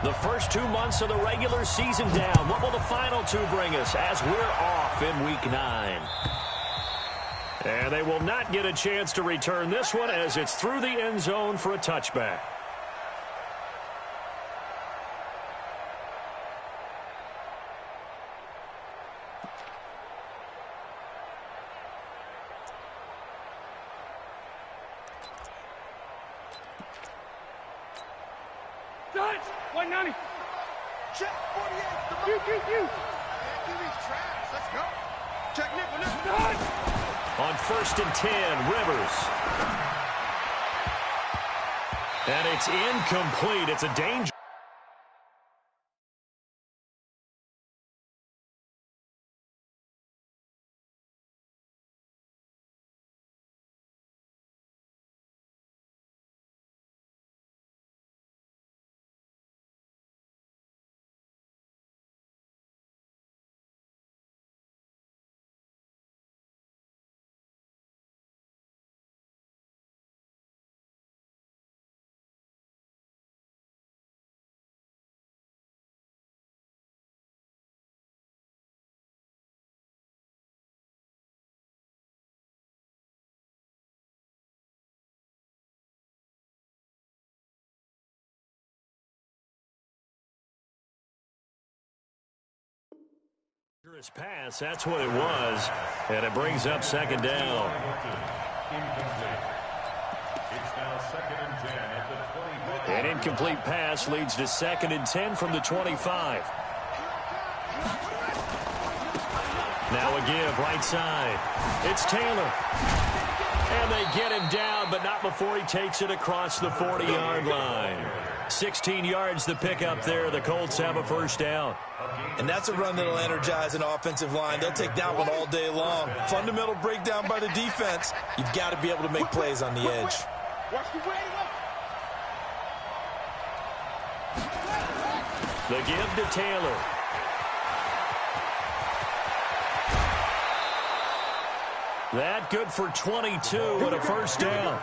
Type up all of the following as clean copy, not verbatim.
The first 2 months of the regular season down. What will the final 2 bring us as we're off in Week 9? And they will not get a chance to return this one as it's through the end zone for a touchback. Dodge! 190! Check 48! You! Give me trash! Let's go! Check nickel! Dodge! On 1st and 10, Rivers. And it's incomplete. It's a danger. Pass, that's what it was, and it brings up 2nd down. It's now 2nd and 10 at the 25. An incomplete pass leads to 2nd and 10 from the 25. Now a give right side. It's Taylor. And they get him down, but not before he takes it across the 40-yard line. 16 yards the pickup there. The Colts have a 1st down. And that's a run that'll energize an offensive line. They'll take that one all day long. Fundamental breakdown by the defense. You've got to be able to make plays on the edge. The give to Taylor. That good for 22 and a 1st down.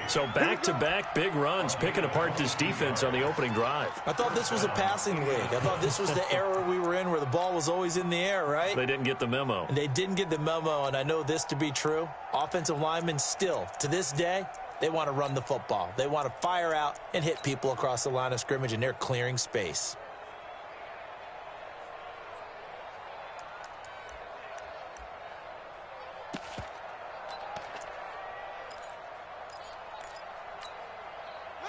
So back-to-back big runs, picking apart this defense on the opening drive. I thought this was a passing league. I thought this was the era we were in where the ball was always in the air, right? They didn't get the memo. And they didn't get the memo, and I know this to be true. Offensive linemen still, to this day, they want to run the football. They want to fire out and hit people across the line of scrimmage, and they're clearing space.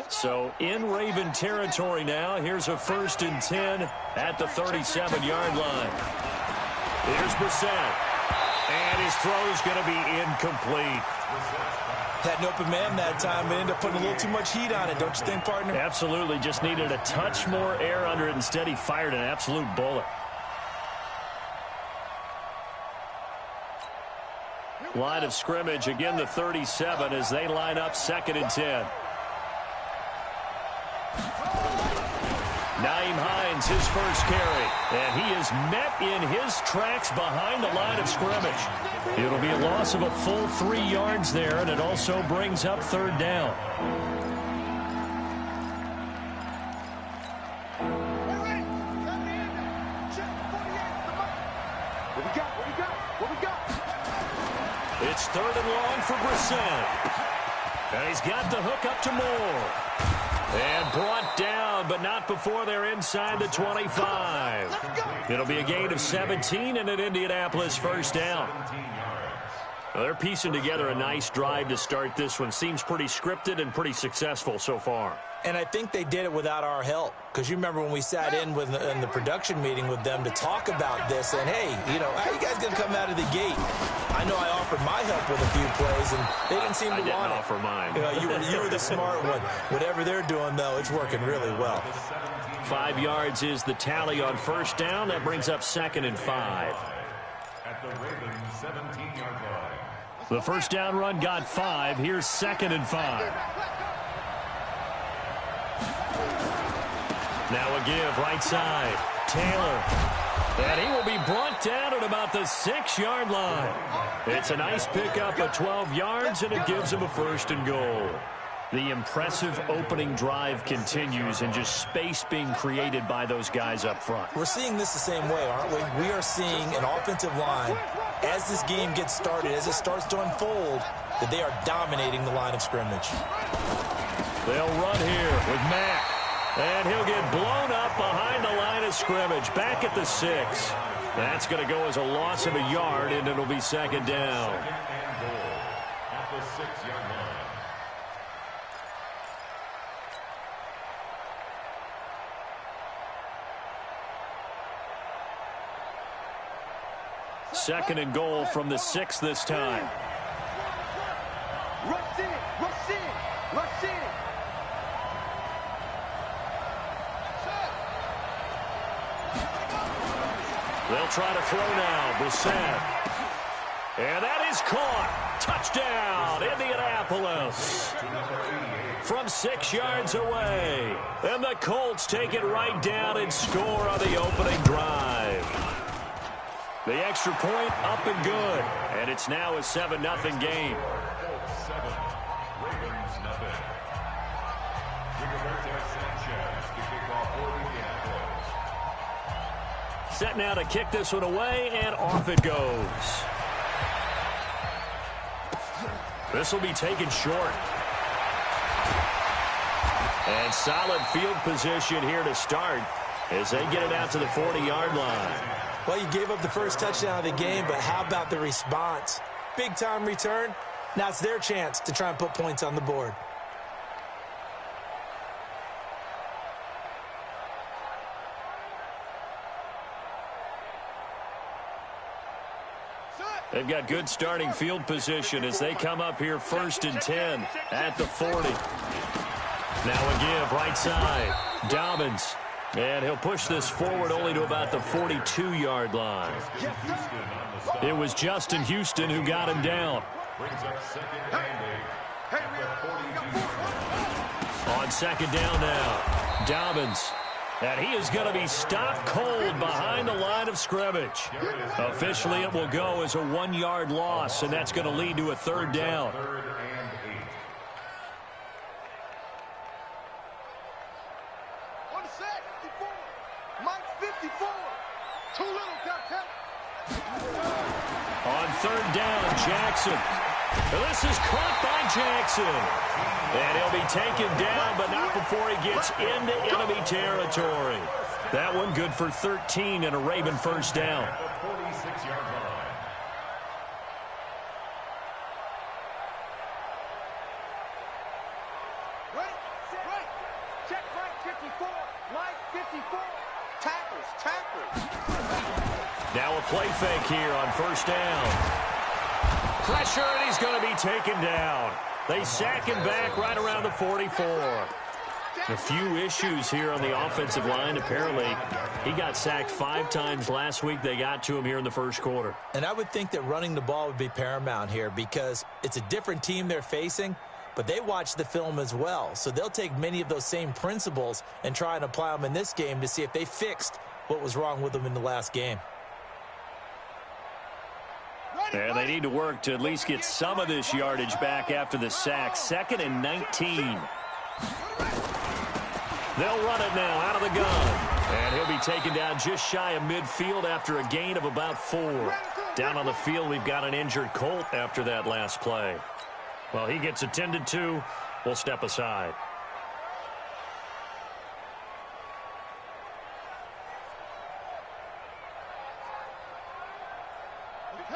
So in Raven territory now. Here's a 1st and 10 at the 37-yard line. Here's Brissett. And his throw's going to be incomplete. Had an open man that time, but ended up putting a little too much heat on it, don't you think, partner? Absolutely. Just needed a touch more air under it. Instead, he fired an absolute bullet. Line of scrimmage, again the 37 as they line up 2nd and 10. Nyheim Hines, his 1st carry. And he is met in his tracks behind the line of scrimmage. It'll be a loss of a full 3 yards there, and it also brings up 3rd down. What we got? It's 3rd and long for Brissett. And he's got the hook up to Moore. And brought down, but not before they're inside the 25. It'll be a gain of 17 and an Indianapolis 1st down. Well, they're piecing together a nice drive to start this one. Seems pretty scripted and pretty successful so far. And I think they did it without our help. Because you remember when we sat in the production meeting with them to talk about this, and hey, you know, how you guys going to come out of the gate? I know I offered my help with a few plays, and they didn't seem to want it. I didn't offer mine. You know, you were the smart one. Whatever they're doing, though, it's working really well. 5 yards is the tally on 1st down. That brings up 2nd and 5. At the Ravens 17-yard line. The 1st down run got 5. Here's 2nd and 5. Now a give right side. Taylor. And he will be brought down at about the 6-yard line. It's a nice pickup of 12 yards, and it gives him a 1st and goal. The impressive opening drive continues and just space being created by those guys up front. We're seeing this the same way, aren't we? We are seeing an offensive line, as this game gets started, as it starts to unfold, that they are dominating the line of scrimmage. They'll run here with Mack. And he'll get blown up behind the line of scrimmage, back at the 6. That's going to go as a loss of a yard, and it'll be second down. Second and goal at the 6-yard line. Second and goal from the 6 this time. Rush in, rush in, rush in. They'll try to throw now. Brissett. And that is caught. Touchdown, Indianapolis. From 6 yards away. And the Colts take it right down and score on the opening drive. The extra point up and good. And it's now a 7-0 game. Colts 7, Ravens nothing. Rigoberto Sanchez to kick off for Indianapolis. Set now to kick this one away, and off it goes. This will be taken short. And solid field position here to start as they get it out to the 40-yard line. Well, you gave up the first touchdown of the game, but how about the response? Big-time return. Now it's their chance to try and put points on the board. They've got good starting field position as they come up here 1st and 10 at the 40. Now a give right side. Dobbins. And he'll push this forward only to about the 42-yard line. It was Justin Houston who got him down. Brings up second and 8 at the 42. On second down now. Dobbins. And he is going to be stopped cold behind the line of scrimmage. Officially, it will go as a 1-yard loss, and that's going to lead to a 3rd down. 3rd and 8. On the set, 54. Mike 54. Too little, Captain. On 3rd down, Jackson. This is caught by Jackson. And he'll be taken down, but not before he gets into enemy territory. That one good for 13 and a Raven 1st down. At the 46-yard line. Right, right. Check Mike 54. Mike 54. Tackles, tackles. Now a play fake here on 1st down. Pressure, and he's going to be taken down. They sack him back right around the 44. A few issues here on the offensive line. Apparently, he got sacked 5 times last week. They got to him here in the 1st quarter. And I would think that running the ball would be paramount here because it's a different team they're facing, but they watch the film as well. So they'll take many of those same principles and try and apply them in this game to see if they fixed what was wrong with them in the last game. And they need to work to at least get some of this yardage back after the sack. 2nd and 19. They'll run it now out of the gun. And he'll be taken down just shy of midfield after a gain of about 4. Down on the field, we've got an injured Colt after that last play. Well, he gets attended to. We'll step aside.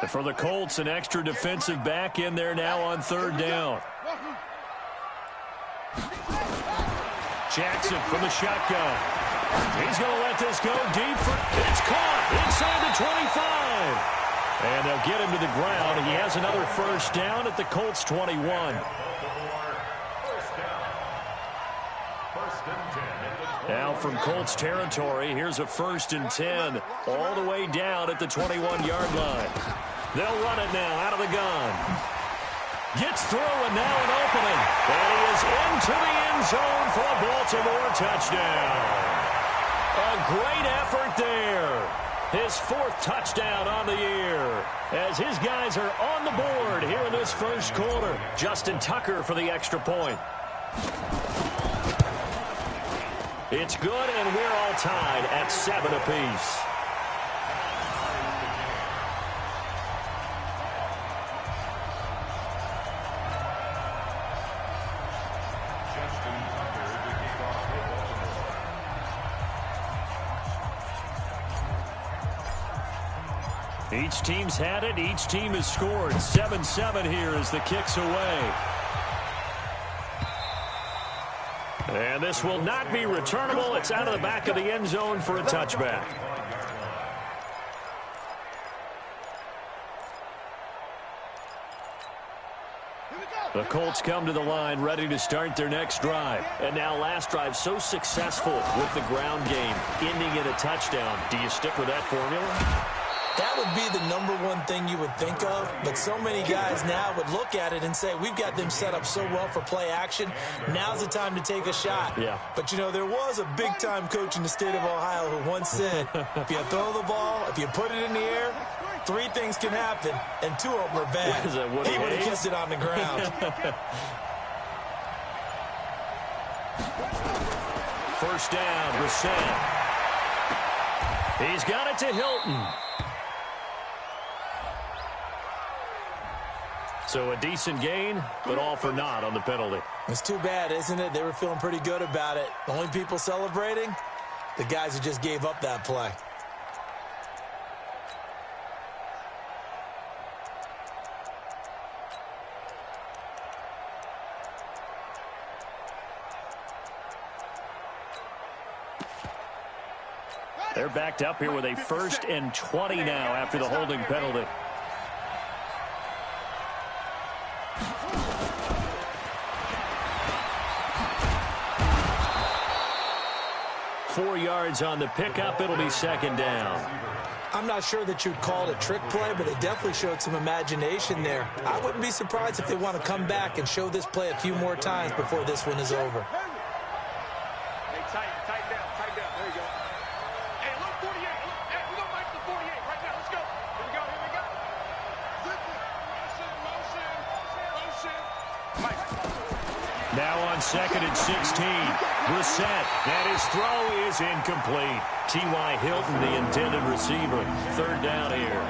For the Colts, an extra defensive back in there now on 3rd down. Jackson from the shotgun. He's going to let this go deep for... It's caught inside the 25. And they'll get him to the ground. He has another 1st down at the Colts 21. Now from Colts territory, here's a 1st and 10 all the way down at the 21-yard line. They'll run it now out of the gun. Gets through and now an opening. And he is into the end zone for a Baltimore touchdown. A great effort there. His 4th touchdown on the year as his guys are on the board here in this 1st quarter. Justin Tucker for the extra point. It's good, and we're all tied at 7 apiece. Each team's had it. Each team has scored. 7-7 here as the kick's away. And this will not be returnable. It's out of the back of the end zone for a touchback. The Colts come to the line ready to start their next drive. And now last drive so successful with the ground game, ending in a touchdown. Do you stick with that formula? That would be the number one thing you would think of, but so many guys now would look at it and say, we've got them set up so well for play action. Now's the time to take a shot. Yeah. But, you know, there was a big-time coach in the state of Ohio who once said, if you throw the ball, if you put it in the air, 3 things can happen, and 2 of them are bad. He would have kissed it on the ground. First down, Brissett. He's got it to Hilton. So a decent gain, but all for naught on the penalty. It's too bad, isn't it? They were feeling pretty good about it. The only people celebrating, the guys who just gave up that play. They're backed up here with a 1st and 20 now after the holding penalty. Four yards on the pickup. It'll be 2nd down. I'm not sure that you'd call it a trick play, but they definitely showed some imagination there. I wouldn't be surprised if they want to come back and show this play a few more times before this one is over. Hey, tighten down. There you go. Hey, look, 48. Hey, we're going to make the 48 right now. Let's go. Here we go. Motion. Mike. Now on 2nd and 16. Brissett, and his throw is incomplete. T.Y. Hilton, the intended receiver. 3rd down here.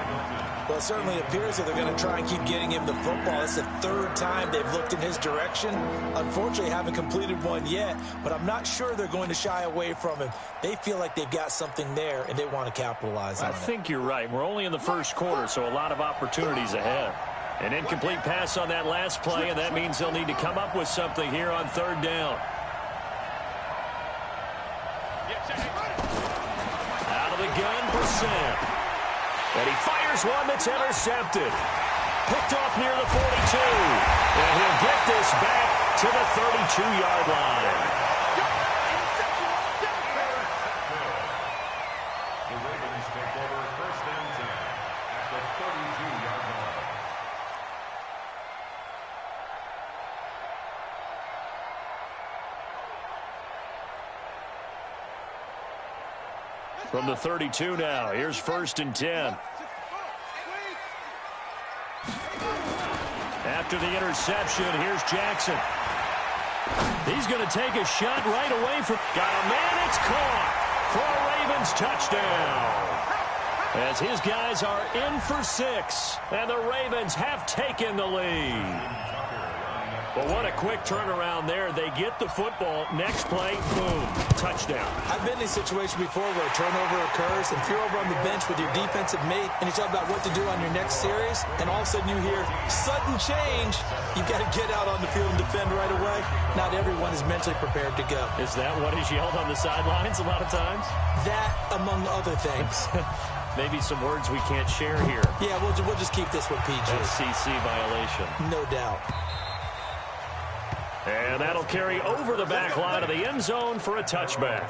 Well, it certainly appears that they're going to try and keep getting him the football. It's the 3rd time they've looked in his direction. Unfortunately, haven't completed one yet, but I'm not sure they're going to shy away from him. They feel like they've got something there, and they want to capitalize on it. I think you're right. We're only in the 1st quarter, so a lot of opportunities ahead. An incomplete pass on that last play, and that means they'll need to come up with something here on 3rd down. Out of the gun, Brissett. And he fires one that's intercepted. Picked off near the 42. And he'll get this back to the 32-yard line. The Ravens take over 1st and 10 at the 32-yard line. From the 32 now, here's 1st and 10. After the interception, here's Jackson. He's going to take a shot right away from... Got a man, it's caught for a Ravens touchdown. As his guys are in for 6, and the Ravens have taken the lead. But what a quick turnaround there. They get the football. Next play, boom, touchdown. I've been in a situation before where a turnover occurs, and if you're over on the bench with your defensive mate, and you talk about what to do on your next series, and all of a sudden you hear sudden change, you've got to get out on the field and defend right away. Not everyone is mentally prepared to go. Is that what is yelled on the sidelines a lot of times? That, among other things. Maybe some words we can't share here. Yeah, we'll just keep this one PG. FCC violation. No doubt. And that'll carry over the back line of the end zone for a touchback.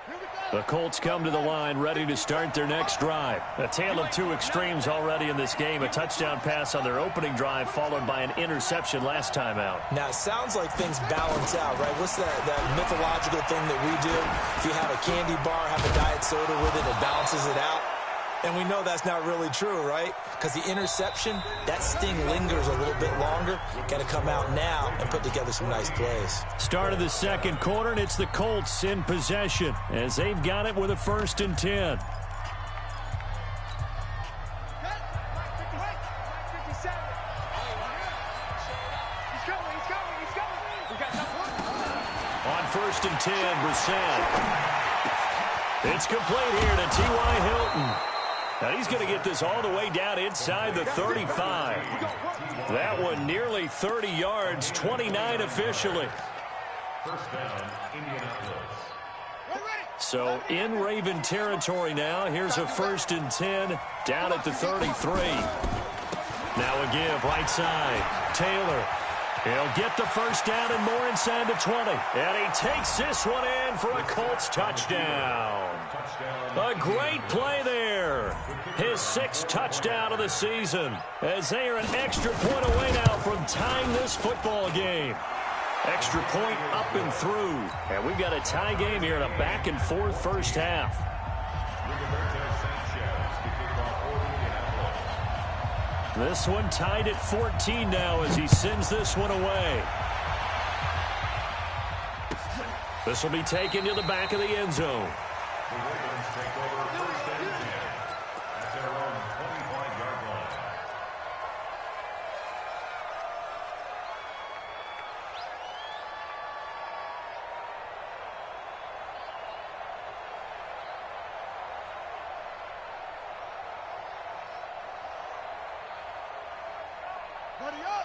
Here we go. The Colts come to the line ready to start their next drive. A tale of two extremes already in this game. A touchdown pass on their opening drive followed by an interception last time out. Now, it sounds like things balance out, right? What's that mythological thing that we do? If you have a candy bar, have a diet soda with it, it balances it out. And we know that's not really true, right? Because the interception, that sting lingers a little bit longer. Got to come out now and put together some nice plays. Start of the second quarter, and it's the Colts in possession as they've got it with a 1st and 10. On 1st and 10, Brissett. It's complete here to T.Y. Hilton. Now he's going to get this all the way down inside the 35. That one nearly 30 yards, 29 officially. First down, Indianapolis. So in Raven territory now. Here's a 1st and 10 down at the 33. Now a give right side. Taylor. He'll get the first down and more inside the 20. And he takes this one in for a Colts touchdown. A great play there. His 6th touchdown of the season as they are an extra point away now from tying this football game. Extra point up and through. And we've got a tie game here in a back and forth first half. This one tied at 14 now as he sends this one away. This will be taken to the back of the end zone. The Ravens take over 1st and 10 at their own 25-yard line.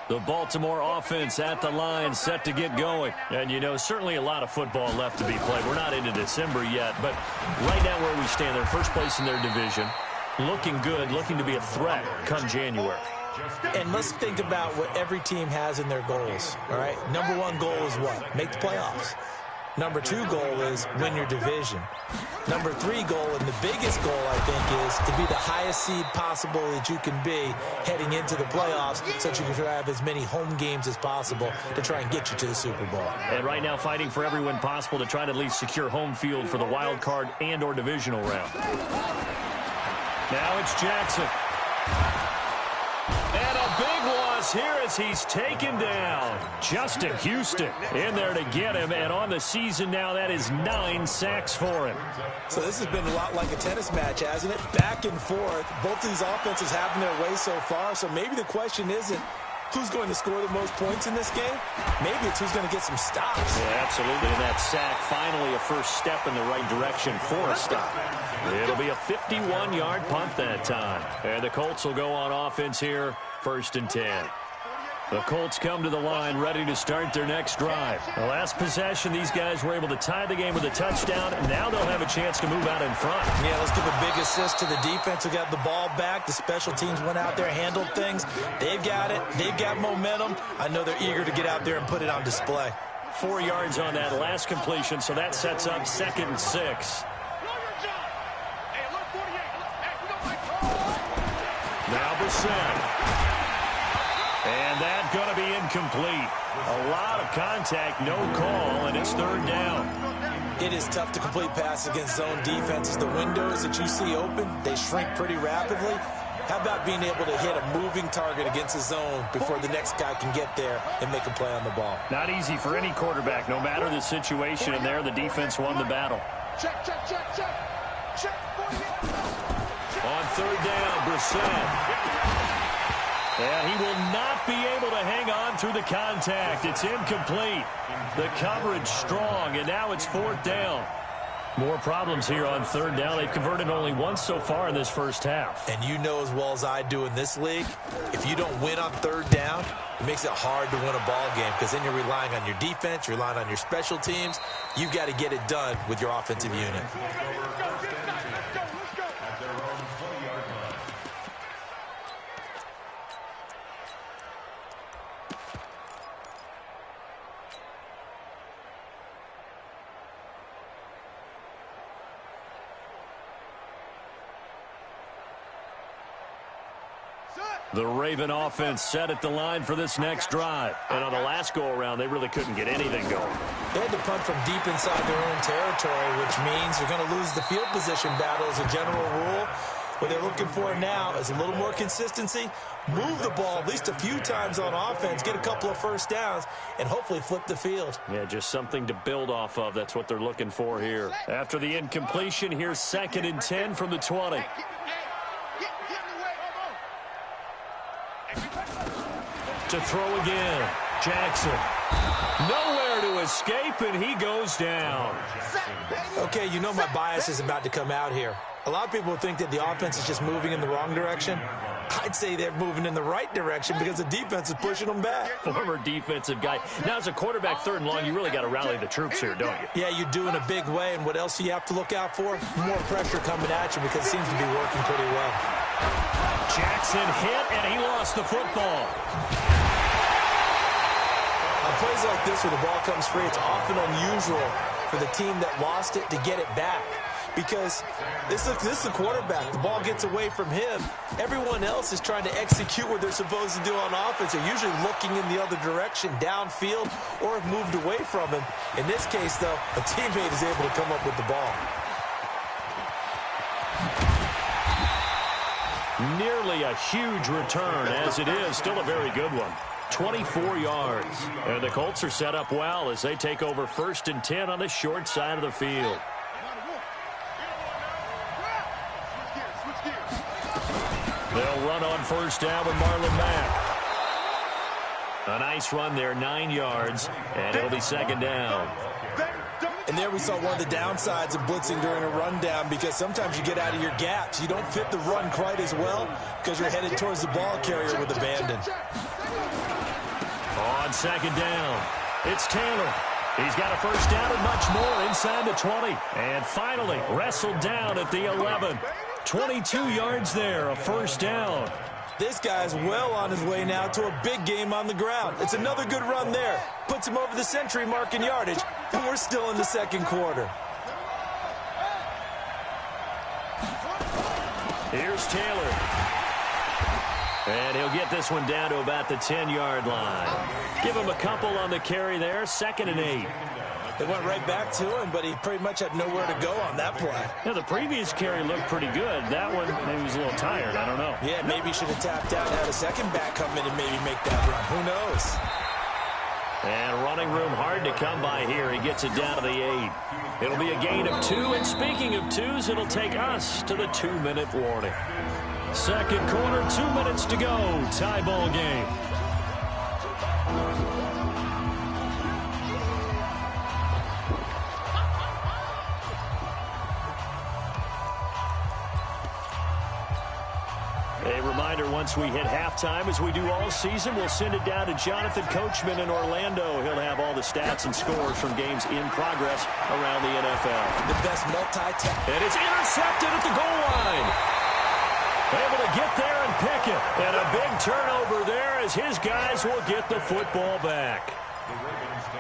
The Baltimore offense at the line set to get going. And, you know, certainly a lot of football left to be played. We're not into December yet, but right now where we stand, they're first place in their division. Looking good, looking to be a threat come January. And let's think about what every team has in their goals, all right? Number 1 goal is what? Make the playoffs. Number 2 goal is win your division. Number 3 goal, and the biggest goal, I think, is to be the highest seed possible that you can be heading into the playoffs so that you can have as many home games as possible to try and get you to the Super Bowl. And right now fighting for every win possible to try to at least secure home field for the wild card and or divisional round. Now it's Jackson. And a big loss here as he's taken down. Justin Houston in there to get him. And on the season now, that is 9 sacks for him. So this has been a lot like a tennis match, hasn't it? Back and forth. Both these offenses having their way so far. So maybe the question isn't who's going to score the most points in this game. Maybe it's who's going to get some stops. Yeah, absolutely. And that sack, finally a first step in the right direction for a stop. It'll be a 51-yard punt that time. And the Colts will go on offense here, 1st and 10. The Colts come to the line ready to start their next drive. The last possession, these guys were able to tie the game with a touchdown, and now they'll have a chance to move out in front. Yeah, let's give a big assist to the defense who got the ball back. The special teams went out there, handled things. They've got it. They've got momentum. I know they're eager to get out there and put it on display. 4 yards on that last completion, so that sets up 2nd and 6. Now Brissett. And that's going to be incomplete. A lot of contact, no call, and it's 3rd down. It is tough to complete passes against zone defenses. The windows that you see open, they shrink pretty rapidly. How about being able to hit a moving target against a zone before the next guy can get there and make a play on the ball? Not easy for any quarterback, no matter the situation, and there the defense won the battle. Check. On 3rd down, Brissett. And he will not be able to hang on through the contact. It's incomplete. The coverage strong, and now it's 4th down. More problems here on 3rd down. They've converted only once so far in this first half. And you know as well as I do in this league, if you don't win on 3rd down, it makes it hard to win a ball game because then you're relying on your defense, you're relying on your special teams. You've got to get it done with your offensive unit. The Raven offense set at the line for this next drive. And on the last go-around, they really couldn't get anything going. They had to punt from deep inside their own territory, which means you're going to lose the field position battle as a general rule. What they're looking for now is a little more consistency, move the ball at least a few times on offense, get a couple of first downs, and hopefully flip the field. Yeah, just something to build off of. That's what they're looking for here. After the incompletion, here's 2nd and 10 from the 20. To throw again. Jackson. Nowhere to escape, and he goes down. Okay, you know my bias is about to come out here. A lot of people think that the offense is just moving in the wrong direction. I'd say they're moving in the right direction because the defense is pushing them back. Former defensive guy. Now, as a quarterback, 3rd and long, you really got to rally the troops here, don't you? Yeah, you do in a big way. And what else do you have to look out for? More pressure coming at you because it seems to be working pretty well. Jackson hit, and he lost the football. On plays like this where the ball comes free, it's often unusual for the team that lost it to get it back. Because this is the quarterback. The ball gets away from him. Everyone else is trying to execute what they're supposed to do on offense. They're usually looking in the other direction, downfield, or have moved away from him. In this case, though, a teammate is able to come up with the ball. Nearly a huge return, as it is. Still a very good one. 24 yards. And the Colts are set up well as they take over 1st and 10 on the short side of the field. They'll run on 1st down with Marlon Mack. A nice run there, 9 yards, and it'll be 2nd down. And there we saw one of the downsides of blitzing during a rundown because sometimes you get out of your gaps. You don't fit the run quite as well because you're headed towards the ball carrier with abandon. On 2nd down, it's Taylor. He's got a 1st down and much more inside the 20. And finally, wrestled down at the 11. 22 yards there, a 1st down. This guy's well on his way now to a big game on the ground. It's another good run there. Puts him over the century mark in yardage, and we're still in the 2nd quarter. Here's Taylor. And he'll get this one down to about the 10-yard line. Give him a couple on the carry there, 2nd and 8. They went right back to him, but he pretty much had nowhere to go on that play. Yeah, the previous carry looked pretty good. That one, maybe he was a little tired. I don't know. Yeah, maybe he should have tapped out and had a second back come in and maybe make that run. Who knows? And running room hard to come by here. He gets it down to the 8. It'll be a gain of 2. And speaking of 2s, it'll take us to the 2-minute warning. 2nd quarter, 2 minutes to go. Tie ball game. A reminder, once we hit halftime, as we do all season, we'll send it down to Jonathan Coachman in Orlando. He'll have all the stats and scores from games in progress around the NFL. The best multi-tech. And it's intercepted at the goal line. Able to get there and pick it. And a big turnover there as his guys will get the football back.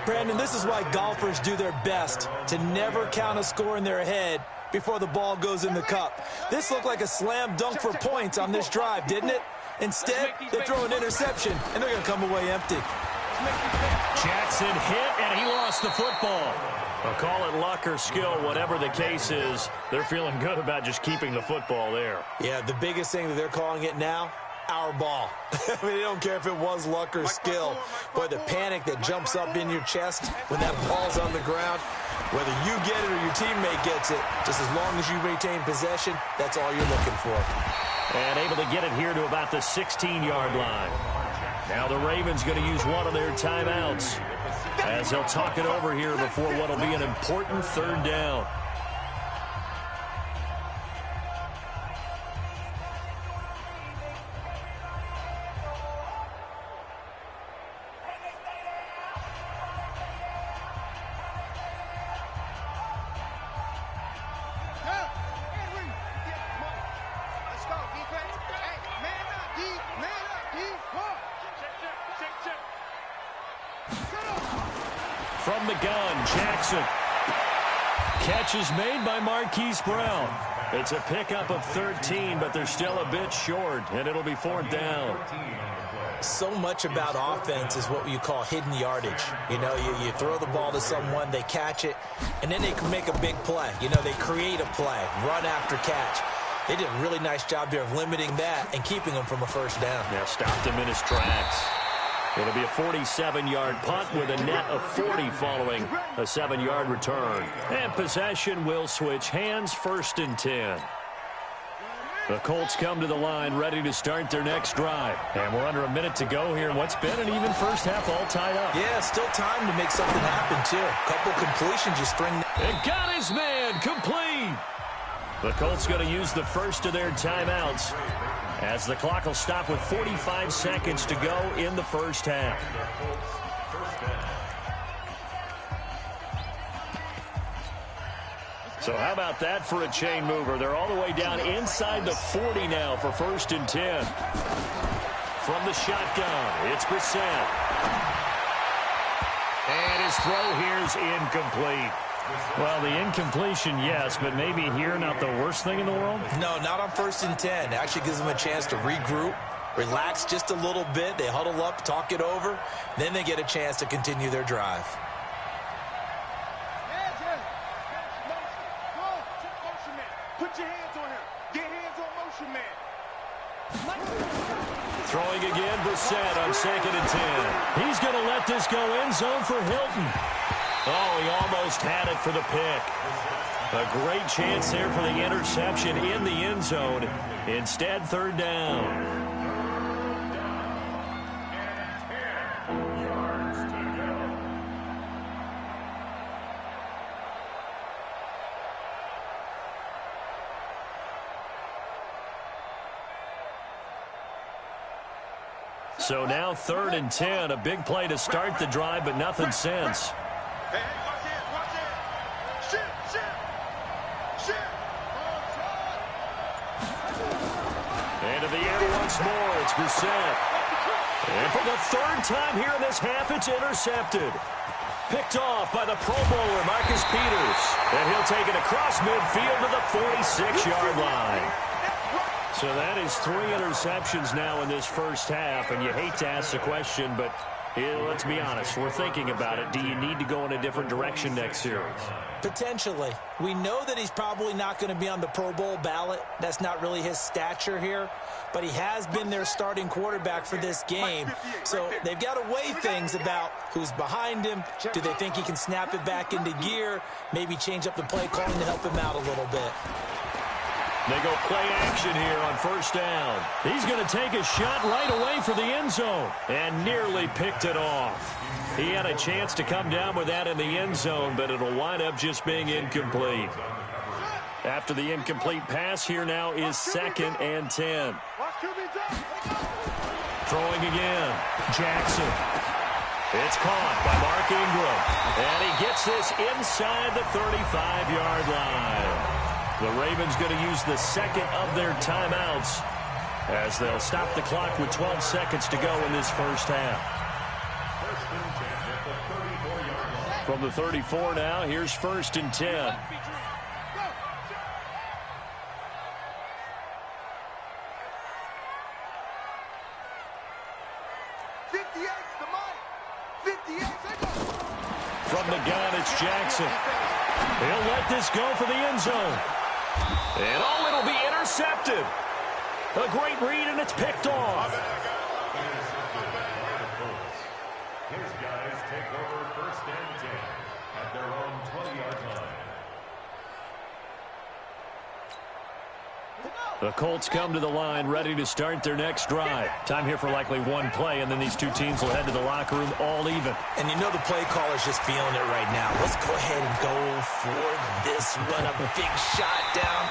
Brandon, this is why golfers do their best to never count a score in their head before the ball goes in the cup. This looked like a slam dunk for points on this drive, didn't it? Instead, they throw an interception, and they're going to come away empty. Jackson hit, and he lost the football. I'll call it luck or skill, whatever the case is. They're feeling good about just keeping the football there. Yeah, the biggest thing that they're calling it now, our ball. I mean, they don't care if it was luck or skill. Boy, the panic that jumps up in your chest when that ball's on the ground, whether you get it or your teammate gets it, just as long as you retain possession, that's all you're looking for. And able to get it here to about the 16-yard line. Now the Ravens going to use one of their timeouts as they'll talk it over here before what will be an important 3rd down. From the gun, Jackson. Catch is made by Marquise Brown. It's a pickup of 13, but they're still a bit short, and it'll be 4th down. So much about offense is what you call hidden yardage. You know, you throw the ball to someone, they catch it, and then they can make a big play. You know, they create a play, run after catch. They did a really nice job there of limiting that and keeping him from a first down. Yeah, stopped him in his tracks. It'll be a 47-yard punt with a net of 40 following a 7-yard return. And possession will switch hands, 1st and 10. The Colts come to the line ready to start their next drive. And we're under a minute to go here in what's been an even first half all tied up. Yeah, still time to make something happen, too. A couple completions, you string. And got his man complete. The Colts going to use the first of their timeouts as the clock will stop with 45 seconds to go in the first half. So how about that for a chain mover? They're all the way down inside the 40 now for 1st and 10. From the shotgun, it's Brissett. And his throw here is incomplete. Well, the incompletion, yes, but maybe here not the worst thing in the world? No, not on 1st and 10. It actually gives them a chance to regroup, relax just a little bit. They huddle up, talk it over. Then they get a chance to continue their drive. Put your hands on him. Get hands on motion, man. Throwing again, Brissett on 2nd and 10. He's going to let this go end zone for Hilton. Oh, he almost had it for the pick. A great chance there for the interception in the end zone. Instead, 3rd down. So now 3rd and 10, a big play to start the drive, but nothing since. Hey, watch it. Shit. And to the air once more, it's Brissett. And for the 3rd time here in this half, it's intercepted. Picked off by the Pro Bowler, Marcus Peters. And he'll take it across midfield to the 46-yard line. So that is 3 interceptions now in this first half, and you hate to ask the question, but let's be honest, we're thinking about it. Do you need to go in a different direction next series? Potentially. We know that he's probably not going to be on the Pro Bowl ballot. That's not really his stature here, but he has been their starting quarterback for this game. So they've got to weigh things about who's behind him. Do they think he can snap it back into gear? Maybe change up the play calling to help him out a little bit. They go play action here on 1st down. He's going to take a shot right away for the end zone and nearly picked it off. He had a chance to come down with that in the end zone, but it'll wind up just being incomplete. After the incomplete pass, here now is 2nd and 10. Throwing again, Jackson. It's caught by Mark Ingram, and he gets this inside the 35-yard line. The Ravens going to use the 2nd of their timeouts as they'll stop the clock with 12 seconds to go in this first half. From the 34 now, here's 1st and 10. From the gun, it's Jackson. He'll let this go for the end zone. And oh, it'll be intercepted. A great read, and it's picked off. His guys take over 1st and 10 at their own 20-yard line. The Colts come to the line ready to start their next drive. Time here for likely one play, and then these two teams will head to the locker room all even. And you know the play caller's just feeling it right now. Let's go ahead and go for this. Run a big shot down.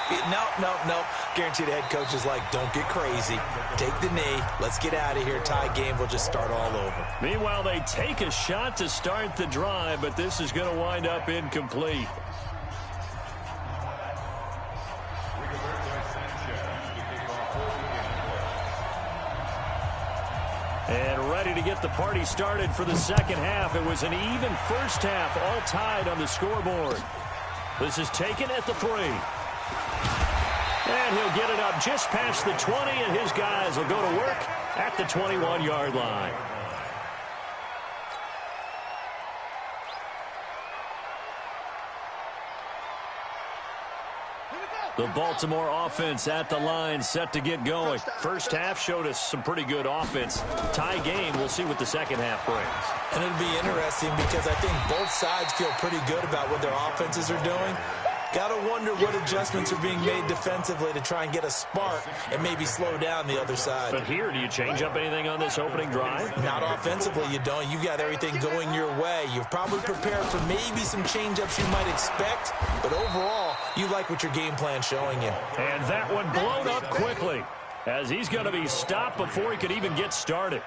No. Guarantee the head coach is like, don't get crazy. Take the knee. Let's get out of here. Tie game. We'll just start all over. Meanwhile, they take a shot to start the drive, but this is going to wind up incomplete. And ready to get the party started for the second half. It was an even first half, all tied on the scoreboard. This is taken at the 3. And he'll get it up just past the 20, and his guys will go to work at the 21-yard line. The Baltimore offense at the line, set to get going. First half showed us some pretty good offense. Tie game, we'll see what the second half brings. And it'll be interesting because I think both sides feel pretty good about what their offenses are doing. Got to wonder what adjustments are being made defensively to try and get a spark and maybe slow down the other side. But here, do you change up anything on this opening drive? Not offensively, you don't. You've got everything going your way. You've probably prepared for maybe some change-ups you might expect, but overall, you like what your game plan's showing you. And that one blown up quickly as he's going to be stopped before he could even get started.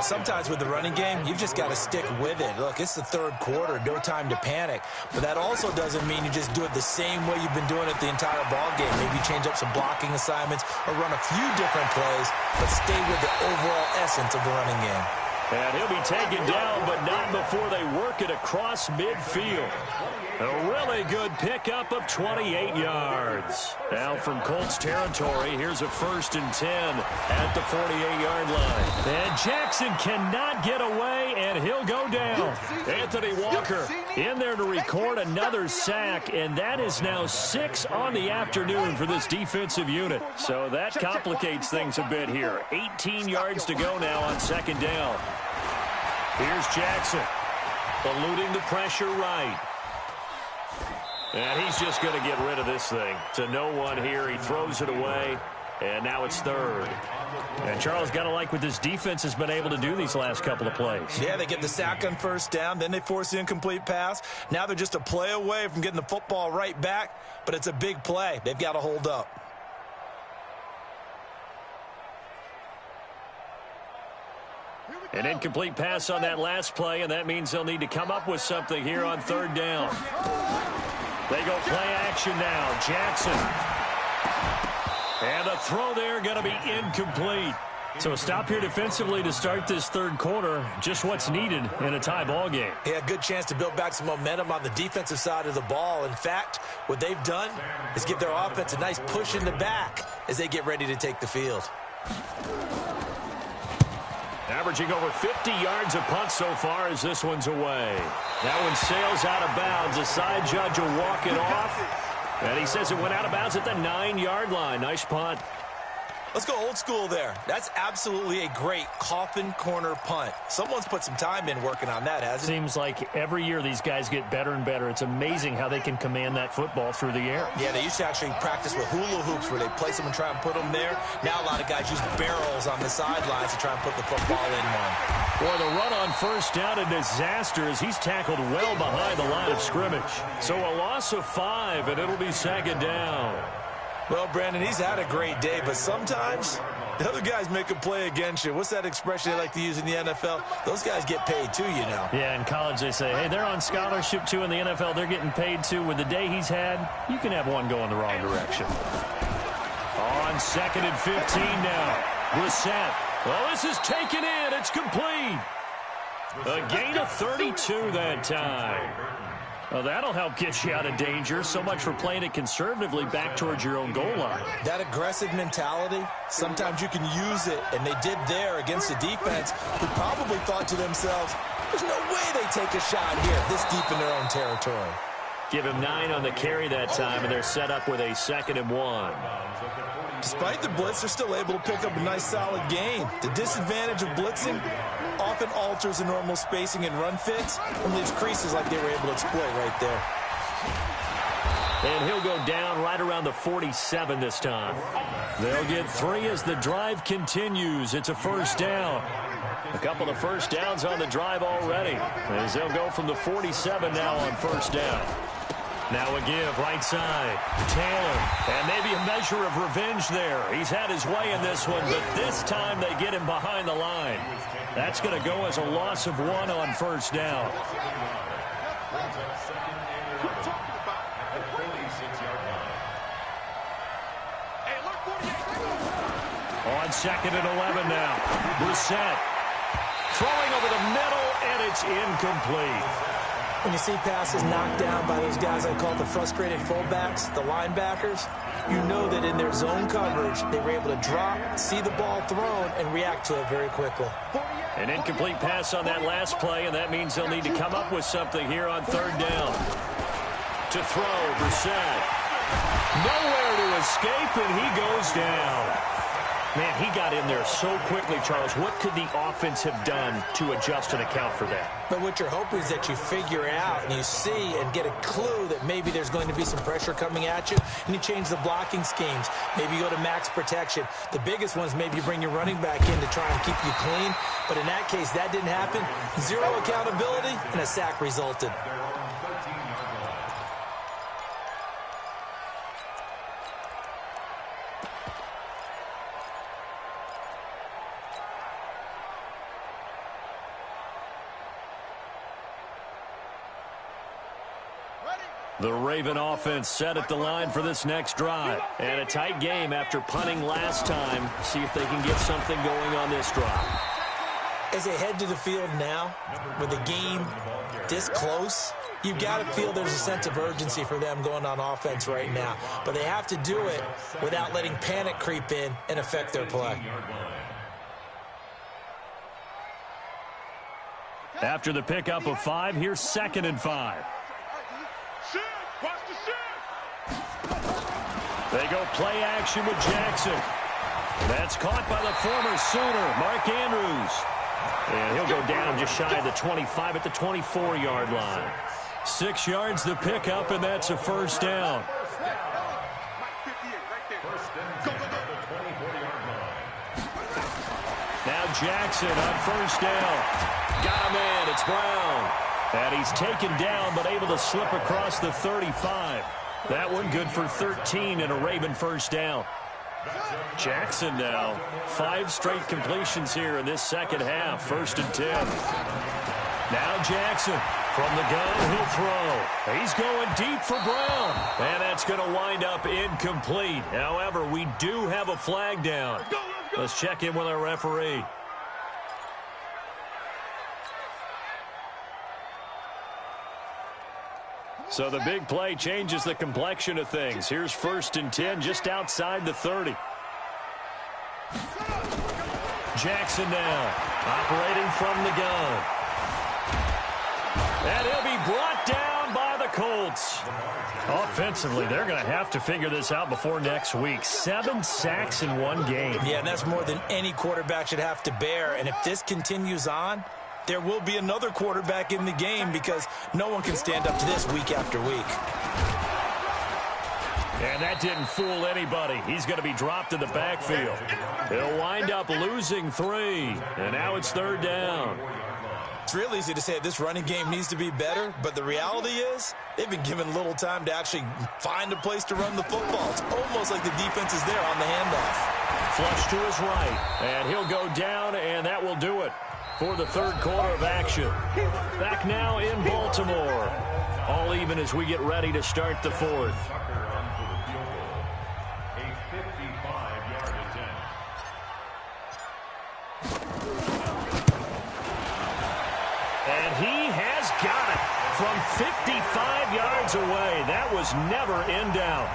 Sometimes with the running game, you've just got to stick with it. Look, it's the third quarter, no time to panic. But that also doesn't mean you just do it the same way you've been doing it the entire ball game. Maybe change up some blocking assignments or run a few different plays, but stay with the overall essence of the running game. And he'll be taken down, but not before they work it across midfield. A really good pickup of 28 yards. Now from Colts territory, here's a 1st and 10 at the 48-yard line. And Jackson cannot get away, and he'll go down. Anthony Walker in there to record another sack, and that is now 6 on the afternoon for this defensive unit. So that complicates things a bit here. 18 yards to go now on 2nd down. Here's Jackson, eluding the pressure right. And he's just going to get rid of this thing. To no one here. He throws it away, and now it's 3rd. And Charles, got to like what this defense has been able to do these last couple of plays. Yeah, they get the sack on 1st down, then they force the incomplete pass. Now they're just a play away from getting the football right back, but it's a big play. They've got to hold up. An incomplete pass on that last play, and that means they'll need to come up with something here on 3rd down. They go play action now. Jackson. And the throw there going to be incomplete. So a stop here defensively to start this 3rd quarter. Just what's needed in a tie ball game. Yeah, good chance to build back some momentum on the defensive side of the ball. In fact, what they've done is give their offense a nice push in the back as they get ready to take the field. Averaging over 50 yards a punt so far as this one's away. That one sails out of bounds. The side judge will walk it off. And he says it went out of bounds at the 9-yard line. Nice punt. Let's go old school there. That's absolutely a great coffin corner punt. Someone's put some time in working on that, hasn't it? Seems like every year these guys get better and better. It's amazing how they can command that football through the air. Yeah, they used to actually practice with hula hoops where they place them and try and put them there. Now a lot of guys use barrels on the sidelines to try and put the football in one. Boy, the run on 1st down, a disaster as he's tackled well behind the line of scrimmage. So a loss of 5, and it'll be 2nd down. Well, Brandon, he's had a great day, but sometimes the other guys make a play against you. What's that expression they like to use in the NFL? Those guys get paid too, you know. Yeah, in college they say, hey, they're on scholarship too. In the NFL, they're getting paid too. With the day he's had, you can have one go in the wrong direction. On 2nd and 15 now. Brissett. Well, this is taken in. It's complete. A gain of 32 that time. Well, that'll help get you out of danger. So much for playing it conservatively back towards your own goal line. That aggressive mentality, sometimes you can use it, and they did there against a defense who probably thought to themselves, there's no way they take a shot here this deep in their own territory. Give him 9 on the carry that time, and they're set up with a 2nd and 1. Despite the blitz, they're still able to pick up a nice, solid gain. The disadvantage of blitzing often alters the normal spacing and run fits and leaves creases like they were able to exploit right there. And he'll go down right around the 47 this time. They'll get 3 as the drive continues. It's a 1st down. A couple of 1st downs on the drive already, as they'll go from the 47 now on 1st down. Now a give, right side. Taylor, and maybe a measure of revenge there. He's had his way in this one, but this time they get him behind the line. That's going to go as a loss of 1 on 1st down. On 2nd and 11 now. Brissett throwing over the middle, and it's incomplete. When you see passes knocked down by those guys I call the frustrated fullbacks, the linebackers, you know that in their zone coverage, they were able to drop, see the ball thrown, and react to it very quickly. An incomplete pass on that last play, and that means they'll need to come up with something here on third down. To throw, Brissett. Nowhere to escape, and he goes down. Man, he got in there so quickly, Charles. What could the offense have done to adjust and account for that? But what you're hoping is that you figure it out and you see and get a clue that maybe there's going to be some pressure coming at you, and you change the blocking schemes. Maybe you go to max protection. The biggest one is maybe you bring your running back in to try and keep you clean. But in that case, that didn't happen. Zero accountability, and a sack resulted. The Raven offense set at the line for this next drive. And a tight game after punting last time. See if they can get something going on this drive. As they head to the field now, with the game this close, you've got to feel there's a sense of urgency for them going on offense right now. But they have to do it without letting panic creep in and affect their play. After the pickup of 5, here's 2nd and 5. They go play action with Jackson. That's caught by the former Sooner, Mark Andrews. And he'll go down just shy of the 25 at the 24-yard line. 6 yards the pickup, and that's a first down. Now Jackson on first down. Got a man, it's Brown. And he's taken down, but able to slip across the 35. That one good for 13 and a Raven first down. Jackson now, 5 straight completions here in this second half, 1st and 10. Now Jackson from the gun, he'll throw. He's going deep for Brown. And that's going to wind up incomplete. However, we do have a flag down. Let's check in with our referee. So the big play changes the complexion of things. Here's 1st and 10 just outside the 30. Jackson now operating from the gun. And he'll be brought down by the Colts. Offensively, they're going to have to figure this out before next week. 7 sacks in one game. Yeah, and that's more than any quarterback should have to bear. And if this continues on, there will be another quarterback in the game because no one can stand up to this week after week. And that didn't fool anybody. He's going to be dropped in the backfield. He'll wind up losing 3. And now it's 3rd down. It's real easy to say this running game needs to be better, but the reality is they've been given little time to actually find a place to run the football. It's almost like the defense is there on the handoff. Flush to his right. And he'll go down, and that will do it for the 3rd quarter of action. Back now in Baltimore. All even as we get ready to start the 4th. And he has got it from 55 yards away. That was never in doubt.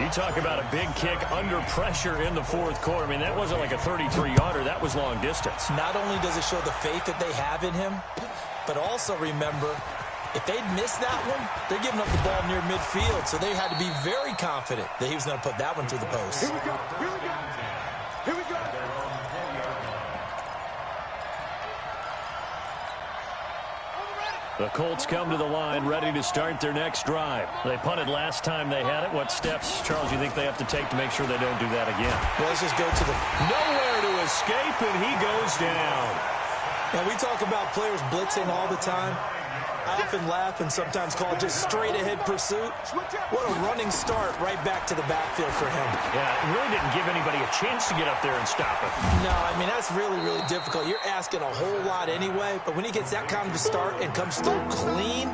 You talk about a big kick under pressure in the 4th quarter. I mean, that wasn't like a 33-yarder. That was long distance. Not only does it show the faith that they have in him, but also remember, if they'd missed that one, they're giving up the ball near midfield, so they had to be very confident that he was going to put that one through the post. Here we go. Here we go. Here we go. The Colts come to the line ready to start their next drive. They punted last time they had it. What steps, Charles, you think they have to take to make sure they don't do that again? Well, let's just go to the... Nowhere to escape, and he goes down. Now, we talk about players blitzing all the time. I often laugh and sometimes call it just straight-ahead pursuit. What a running start right back to the backfield for him. Yeah, it really didn't give anybody a chance to get up there and stop it. No, I mean, that's really, really difficult. You're asking a whole lot anyway, but when he gets that kind of a start and comes through clean,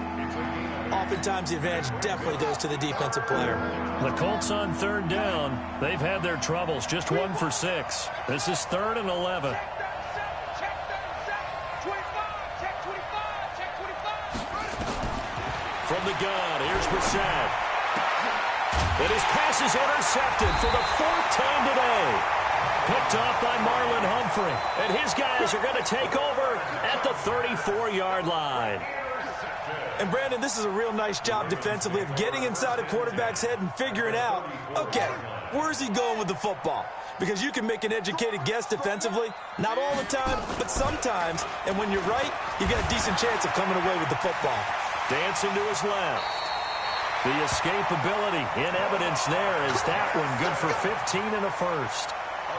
oftentimes the advantage definitely goes to the defensive player. The Colts on 3rd down. They've had their troubles, just 1 for 6. This is 3rd and 11. From the gun, here's Brissett. And his pass is intercepted for the 4th time today. Picked off by Marlon Humphrey. And his guys are going to take over at the 34-yard line. And, Brandon, this is a real nice job defensively of getting inside a quarterback's head and figuring out, okay, where's he going with the football? Because you can make an educated guess defensively. Not all the time, but sometimes. And when you're right, you got a decent chance of coming away with the football. Dancing to his left. The escapability in evidence there is that one good for 15 and a first.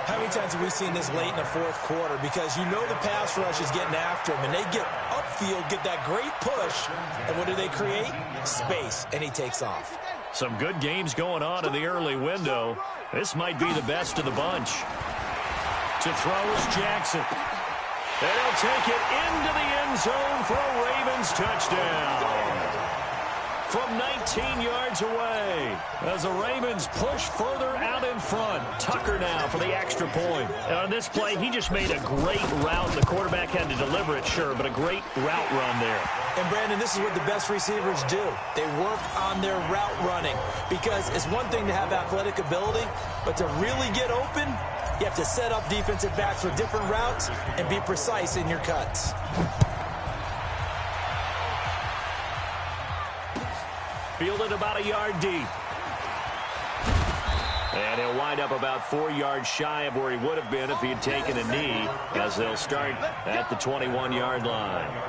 How many times have we seen this late in the fourth quarter? Because you know the pass rush is getting after him, and they get upfield, get that great push, and what do they create? Space, and he takes off. Some good games going on in the early window. This might be the best of the bunch. To throw is Jackson. And he'll take it into the end zone for a Ravens touchdown. From 19 yards away, as the Ravens push further out in front. Tucker now for the extra point. And on this play, he just made a great route. The quarterback had to deliver it, sure, but a great route run there. And, Brandon, this is what the best receivers do. They work on their route running, because it's one thing to have athletic ability, but to really get open, you have to set up defensive backs for different routes and be precise in your cuts. Fielded about a yard deep. And he'll wind up about 4 yards shy of where he would have been if he had taken a knee, as they'll start at the 21-yard line.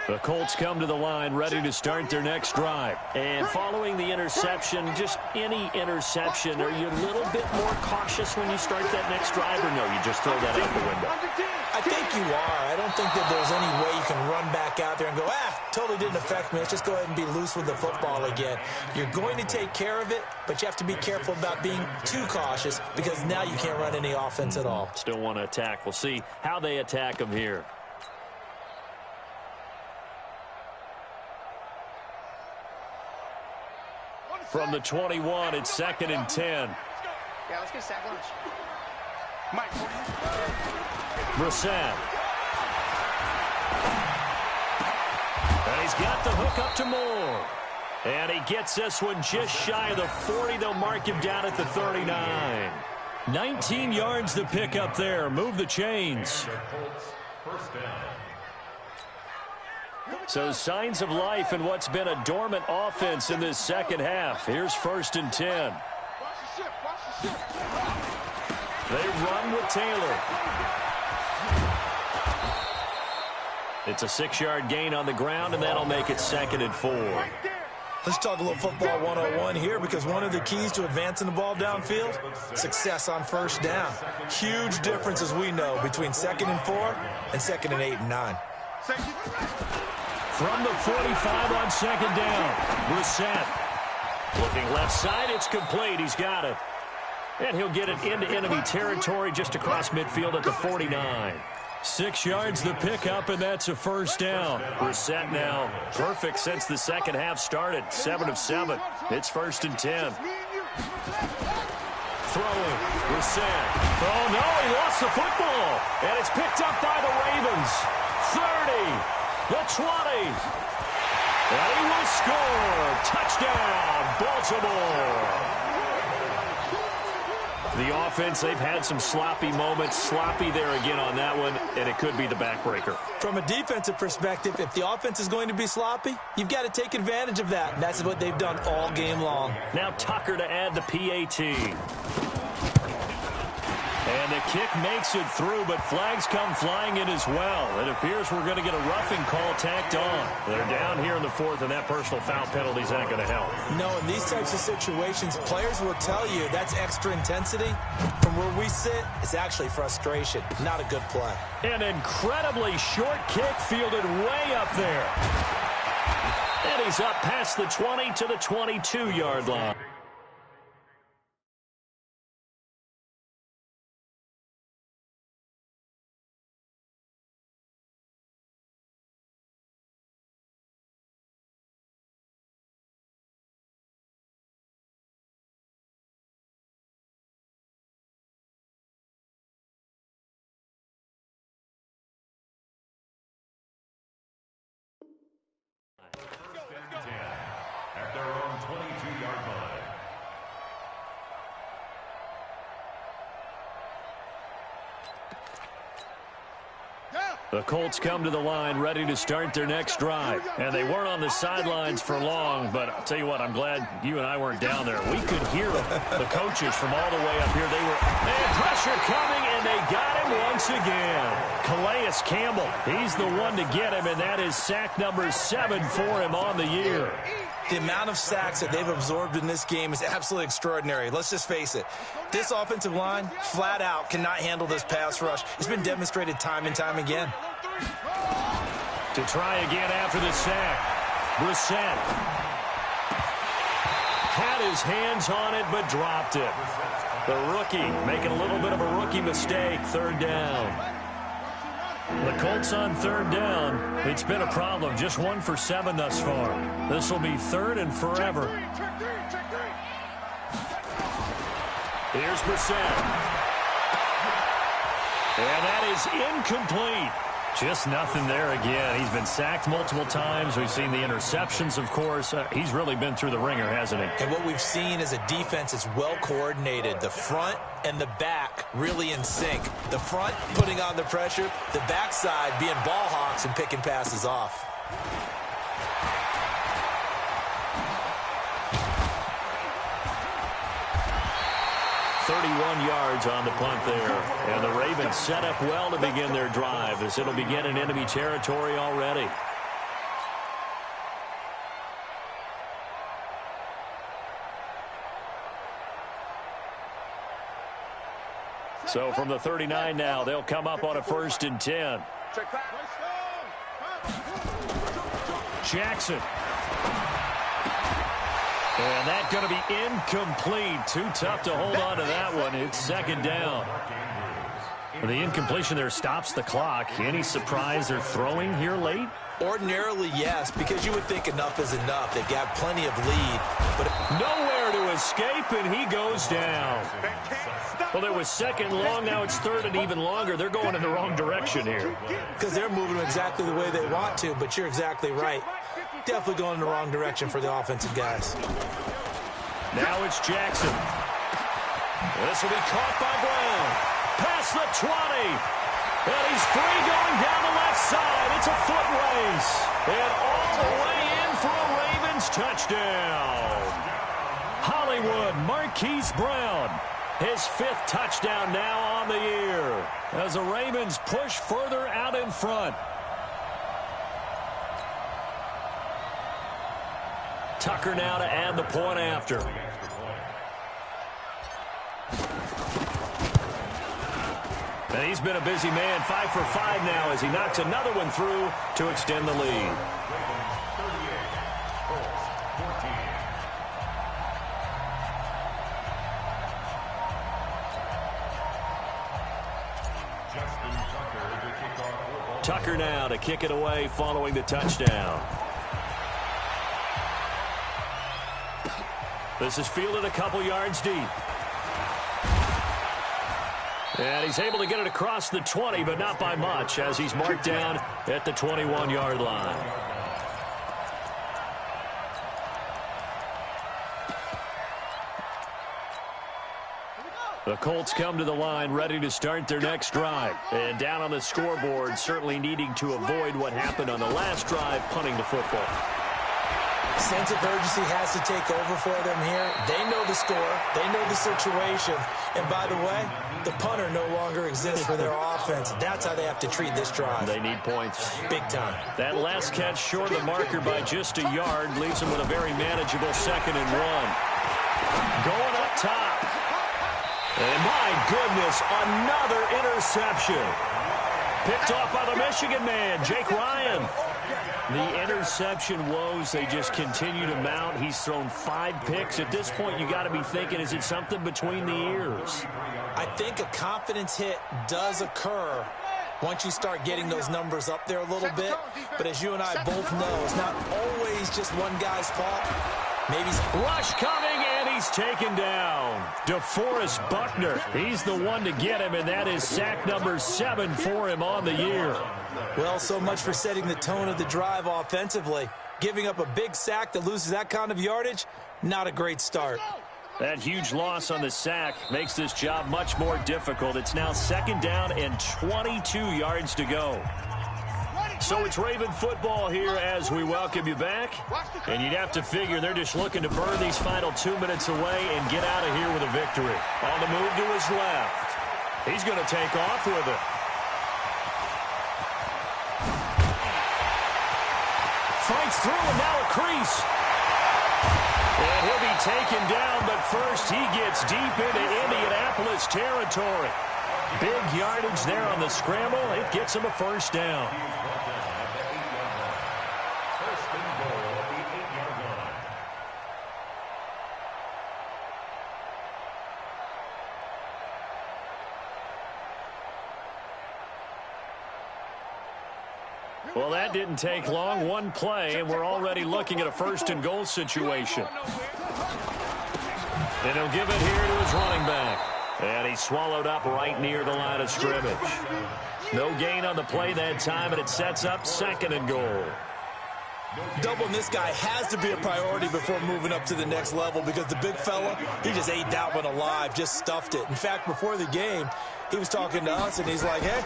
The Colts come to the line ready to start their next drive. And following the interception, just any interception, are you a little bit more cautious when you start that next drive, or no, you just throw that out the window? I think you are. I don't think that there's any way you can run back out there and go, totally didn't affect me. Let's just go ahead and be loose with the football again. You're going to take care of it, but you have to be careful about being too cautious, because now you can't run any offense at all. Still want to attack. We'll see how they attack them here. From the 21, it's 2nd and 10. Yeah, let's get a sack lunch. Mike, Brissett. And he's got the hook up to Moore. And he gets this one just shy of the 40. They'll mark him down at the 39. 19 yards to pick up there. Move the chains. First down. So signs of life in what's been a dormant offense in this second half. Here's 1st and 10. They run with Taylor. It's a 6-yard gain on the ground, and that'll make it 2nd and 4. Let's talk a little football 101 here, because one of the keys to advancing the ball downfield, success on first down. Huge difference, as we know, between 2nd and 4 and 2nd and 8 and 9. From the 45 on 2nd down, Brissett. Looking left side, it's complete. He's got it. And he'll get it into enemy territory just across midfield at the 49. 6 yards the pickup, and that's a first down. Brissett now perfect since the second half started. 7 of 7. It's 1st and 10. Throwing, Brissett. Oh, no, he lost the football. And it's picked up by the Ravens. 30. The 20. And he will score. Touchdown, Baltimore. The offense, they've had some sloppy moments. Sloppy there again on that one, and it could be the backbreaker. From a defensive perspective, if the offense is going to be sloppy, you've got to take advantage of that. And that's what they've done all game long. Now Tucker to add the PAT. And the kick makes it through, but flags come flying in as well. It appears we're going to get a roughing call tacked on. They're down here in the 4th, and that personal foul penalty is not going to help. No, in these types of situations, players will tell you that's extra intensity. From where we sit, it's actually frustration. Not a good play. An incredibly short kick fielded way up there. And he's up past the 20 to the 22-yard line. The Colts come to the line ready to start their next drive. And they weren't on the sidelines for long, but I'll tell you what, I'm glad you and I weren't down there. We could hear them. The coaches from all the way up here, they had pressure coming, and they got him once again. Calais Campbell, he's the one to get him, and that is sack number 7 for him on the year. The amount of sacks that they've absorbed in this game is absolutely extraordinary. Let's just face it. This offensive line, flat out, cannot handle this pass rush. It's been demonstrated time and time again. To try again after the sack, Brissett had his hands on it but dropped it. The rookie making a little bit of a rookie mistake, 3rd down. The Colts on 3rd down. It's been a problem. Just 1 for 7 thus far. This will be 3rd and forever. Here's Brissett. And that is incomplete. Just nothing there again. He's been sacked multiple times. We've seen the interceptions, of course. He's really been through the ringer, hasn't he? And what we've seen is a defense that's well coordinated. The front and the back really in sync. The front putting on the pressure. The backside being ball hawks and picking passes off. 31 yards on the punt there. And the Ravens set up well to begin their drive as it'll begin in enemy territory already. So from the 39 now, they'll come up on a 1st and 10. Jackson. And that's going to be incomplete. Too tough to hold on to that one. It's 2nd down. The incompletion there stops the clock. Any surprise they're throwing here late? Ordinarily, yes, because you would think enough is enough. They've got plenty of lead. But nowhere to escape, and he goes down. Well, it was 2nd long. Now it's 3rd and even longer. They're going in the wrong direction here. Because they're moving exactly the way they want to, but you're exactly right. Definitely going in the wrong direction for the offensive guys. Now it's Jackson. This will be caught by Brown. Past the 20. And he's free going down the left side. It's a foot race. And all the way in for a Ravens touchdown. Hollywood Marquise Brown. His 5th touchdown now on the year. As the Ravens push further out in front. Tucker now to add the point after. And he's been a busy man, 5 for 5 now as he knocks another one through to extend the lead. Tucker now to kick it away following the touchdown. This is fielded a couple yards deep. And he's able to get it across the 20, but not by much, as he's marked down at the 21-yard line. The Colts come to the line ready to start their next drive. And down on the scoreboard, certainly needing to avoid what happened on the last drive, punting the football. Sense of urgency has to take over for them here. They know the score. They know the situation. And by the way, the punter no longer exists for their offense. That's how they have to treat this drive. They need points. Big time. That last catch short of the marker by just a yard leaves them with a very manageable 2nd and 1. Going up top. And my goodness, another interception. Picked off by the Michigan man, Jake Ryan. The interception woes, they just continue to mount. He's thrown 5 picks. At this point, you got to be thinking, is it something between the ears? I think a confidence hit does occur once you start getting those numbers up there a little bit. But as you and I both know, it's not always just one guy's fault. Maybe rush coming, and he's taken down. DeForest Buckner, he's the one to get him, and that is sack number 7 for him on the year. Well, so much for setting the tone of the drive offensively. Giving up a big sack that loses that kind of yardage, not a great start. That huge loss on the sack makes this job much more difficult. It's now 2nd down and 22 yards to go. So it's Raven football here as we welcome you back. And you'd have to figure they're just looking to burn these final 2 minutes away and get out of here with a victory. On the move to his left. He's going to take off with it. Fights through and now a crease. And he'll be taken down, but first he gets deep into Indianapolis territory. Big yardage there on the scramble. It gets him a first down. First and goal at the 8-yard line. Well, that didn't take long. One play, and we're already looking at a first and goal situation. And he'll give it here to his running back. And he swallowed up right near the line of scrimmage. No gain on the play that time, and it sets up second and goal. Doubling this guy has to be a priority before moving up to the next level because the big fella, he just ate that one alive, just stuffed it. In fact, before the game, he was talking to us, and he's like, hey,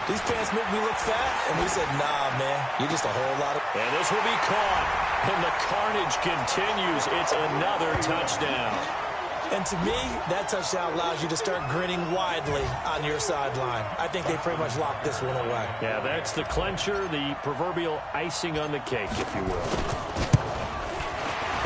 these pants make me look fat. And we said, nah, man, you're just a whole lot of... And this will be caught. And the carnage continues. It's another touchdown. And to me, that touchdown allows you to start grinning widely on your sideline. I think they pretty much locked this one away. Yeah, that's the clincher, the proverbial icing on the cake, if you will.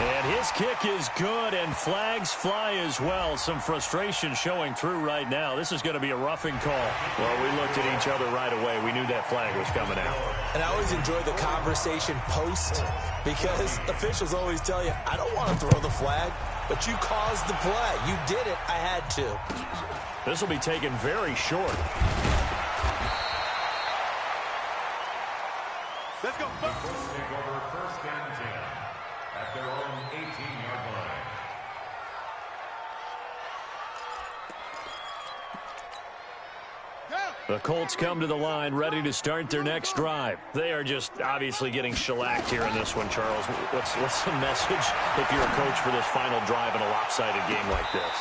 And his kick is good, and flags fly as well. Some frustration showing through right now. This is going to be a roughing call. Well, we looked at each other right away. We knew that flag was coming out. And I always enjoy the conversation post because officials always tell you, I don't want to throw the flag, but you caused the play. You did it. I had to. This will be taken very short. Let's go. Take over first and 10 at their own 18-yard line. The Colts come to the line ready to start their next drive. They are just obviously getting shellacked here in this one, Charles. What's the message if you're a coach for this final drive in a lopsided game like this?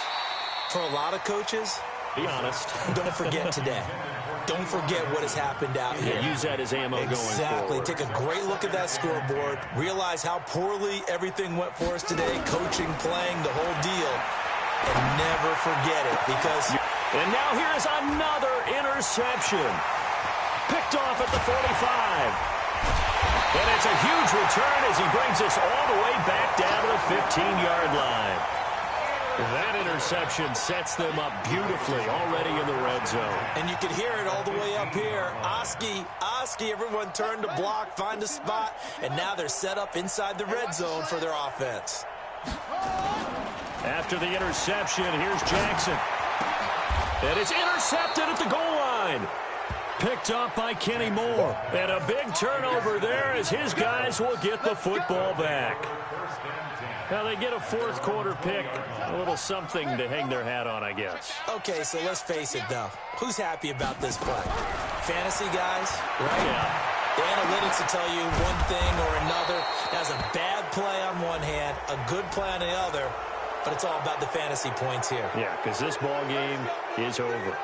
For a lot of coaches, be honest. Don't forget today. Don't forget what has happened out here. Yeah, use that as ammo going forward. Exactly. Take a great look at that scoreboard. Realize how poorly everything went for us today. Coaching, playing, the whole deal. And never forget it because... And now here's another interception. Picked off at the 45. And it's a huge return as he brings us all the way back down to the 15-yard line. That interception sets them up beautifully already in the red zone. And you can hear it all the way up here. Oski, everyone turned to block, find a spot, and now they're set up inside the red zone for their offense. After the interception, here's Jackson. And it's intercepted at the goal line. Picked up by Kenny Moore. And a big turnover there as his guys will get the football back. Now they get a fourth quarter pick. A little something to hang their hat on, I guess. Okay, so let's face it, though. Who's happy about this play? Fantasy guys, right? Yeah. The analytics will tell you one thing or another. That's a bad play on one hand, a good play on the other. But it's all about the fantasy points here. Yeah, because this ball game is over.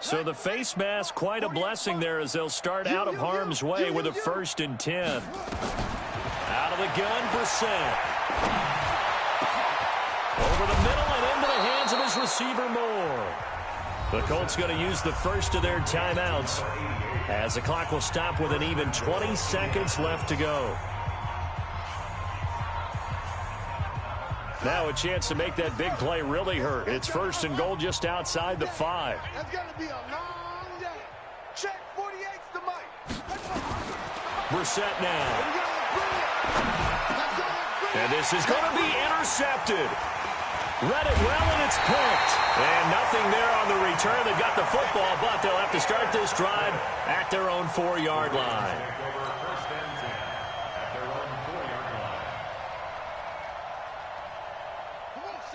So the face mask, quite a blessing there as they'll start out of harm's way with a 1st and 10. Out of the gun, Brissett. Over the middle and into the hands of his receiver, Moore. The Colts going to use the first of their timeouts as the clock will stop with an even 20 seconds left to go. Now a chance to make that big play really hurt. It's 1st and goal just outside the 5. That's going to be a long day. Check 48's the mic. Brissett now. And this is going to be intercepted. Read it well, and it's picked. And nothing there on the return. They've got the football, but they'll have to start this drive at their own 4-yard line.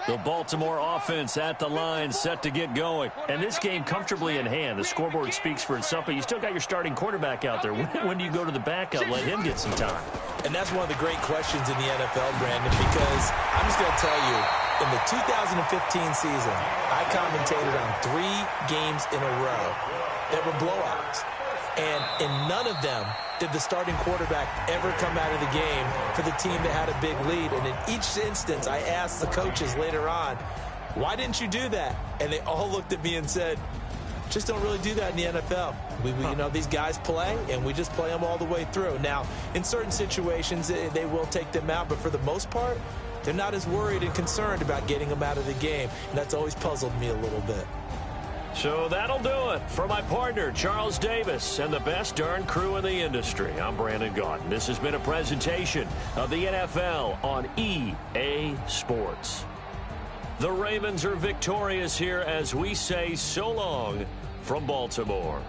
The Baltimore offense at the line, set to get going. And this game comfortably in hand. The scoreboard speaks for itself, but you still got your starting quarterback out there. When do you go to the backup? Let him get some time. And that's one of the great questions in the NFL, Brandon, because I'm just going to tell you, in the 2015 season, I commentated on 3 games in a row that were blowouts. And in none of them did the starting quarterback ever come out of the game for the team that had a big lead. And in each instance, I asked the coaches later on, why didn't you do that? And they all looked at me and said, just don't really do that in the NFL. You know, these guys play, and we just play them all the way through. Now, in certain situations, they will take them out, but for the most part, they're not as worried and concerned about getting them out of the game. And that's always puzzled me a little bit. So that'll do it for my partner, Charles Davis, and the best darn crew in the industry. I'm Brandon Gaudin. This has been a presentation of the NFL on EA Sports. The Ravens are victorious here as we say so long from Baltimore.